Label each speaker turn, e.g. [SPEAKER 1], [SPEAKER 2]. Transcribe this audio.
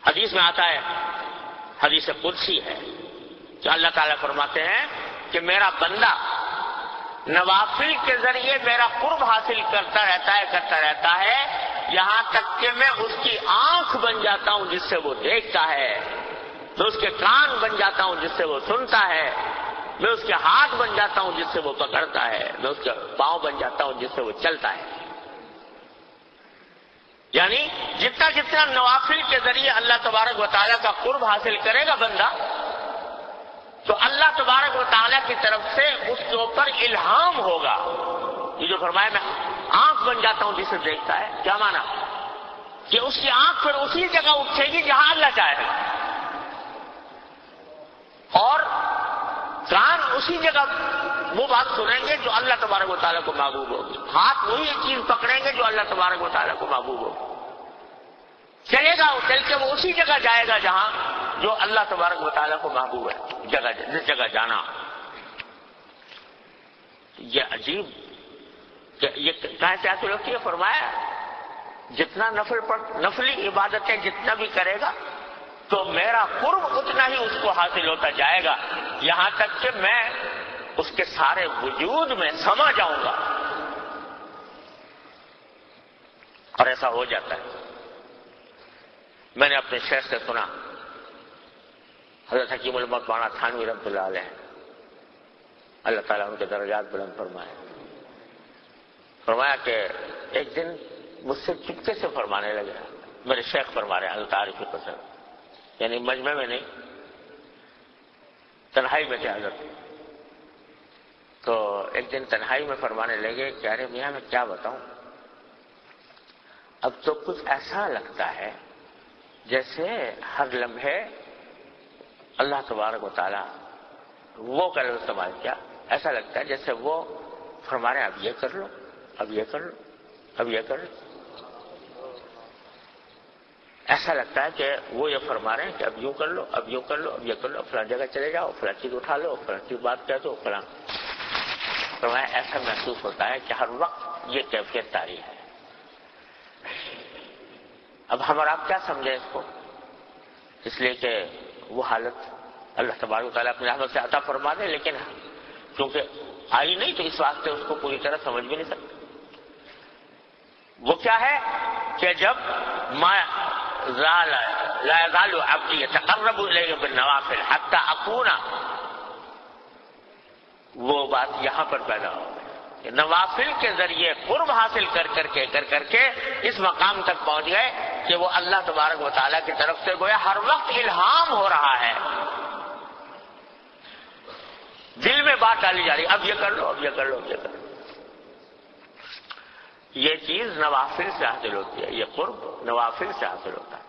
[SPEAKER 1] حدیث میں آتا ہے، حدیث قدسی ہے کہ اللہ تعالیٰ فرماتے ہیں کہ میرا بندہ نوافل کے ذریعے میرا قرب حاصل کرتا رہتا ہے یہاں تک کہ میں اس کی آنکھ بن جاتا ہوں جس سے وہ دیکھتا ہے، میں اس کے کان بن جاتا ہوں جس سے وہ سنتا ہے، میں اس کے ہاتھ بن جاتا ہوں جس سے وہ پکڑتا ہے، میں اس کے پاؤں بن جاتا ہوں جس سے وہ چلتا ہے۔ یعنی جتنا جتنا نوافل کے ذریعے اللہ تبارک و تعالیٰ کا قرب حاصل کرے گا بندہ، تو اللہ تبارک و تعالیٰ کی طرف سے اس کے اوپر الہام ہوگا۔ یہ جو فرمایا میں آنکھ بن جاتا ہوں جسے دیکھتا ہے، کیا مانا؟ کہ اس کی آنکھ پھر اسی جگہ اٹھے گی جہاں اللہ چاہے گا، اور کان اسی جگہ وہ بات سنیں گے جو اللہ تبارک و تعالیٰ کو محبوب ہوگی، ہاتھ وہی چیز پکڑیں گے جو اللہ تبارک و تعالیٰ کو محبوب ہوگی، چلے گا چل کے وہ اسی جگہ جائے گا جہاں جو اللہ تبارک و تعالیٰ کو محبوب ہے، جس جگہ جانا۔ یہ عجیب کہ یہ کہاں سے حاصل ہوتی ہے؟ فرمایا جتنا نفلی عبادتیں جتنا بھی کرے گا تو میرا قرب اتنا ہی اس کو حاصل ہوتا جائے گا، یہاں تک کہ میں اس کے سارے وجود میں سما جاؤں گا، اور ایسا ہو جاتا ہے۔ میں نے اپنے شیخ سے سنا، حضرت حکیم الامت مولانا تھانوی رحمۃ اللہ علیہ، اللہ تعالیٰ ان کے درجات بلند فرمایا کہ ایک دن مجھ سے چپکے سے فرمانے لگا، میرے شیخ فرما رہے ہیں حضرت عارف پسند، یعنی مجمع میں نہیں، تنہائی میں تھے حضرت، تو ایک دن تنہائی میں فرمانے لگے کہ ارے میاں میں کیا بتاؤں، اب تو کچھ ایسا لگتا ہے جیسے ہر لمحے اللہ تبارک و تعالیٰ وہ کا لفظ استعمال کیا، ایسا لگتا ہے جیسے وہ فرما رہے ہیں اب یہ کر لو، اب یہ کر لو، اب یہ کر لو، ایسا لگتا ہے کہ وہ یہ فرما رہے ہیں کہ اب یوں کر لو، اب یوں کر لو، اب یہ کر لو، فلاں جگہ چلے جاؤ، فلاں چیز اٹھا لو، فلاں چیز بات کہہ دو، فلاں۔ فرمایا ایسا محسوس ہوتا ہے کہ ہر وقت یہ کیفیت طاری ہے۔ اب ہم اور آپ کیا سمجھیں اس کو؟ اس لیے کہ وہ حالت اللہ تبارک و تعالیٰ اپنی رحمت سے عطا فرما دے، لیکن کیونکہ آئی نہیں تو اس واسطے اس کو پوری طرح سمجھ بھی نہیں سکتے۔ وہ کیا ہے کہ جب لا يزال عبدي يتقرب الي بالنوافل حتى اكون، وہ بات یہاں پر پیدا ہو کہ نوافل کے ذریعے قرب حاصل کر کے اس مقام تک پہنچ گئے کہ وہ اللہ تبارک و تعالیٰ کی طرف سے گویا ہر وقت الہام ہو رہا ہے، دل میں بات ڈالی جا رہی، اب یہ کر لو، اب یہ کر لو، اب یہ کر لو۔ یہ چیز نوافل سے حاصل ہوتی ہے، یہ قرب نوافل سے حاصل ہوتا ہے۔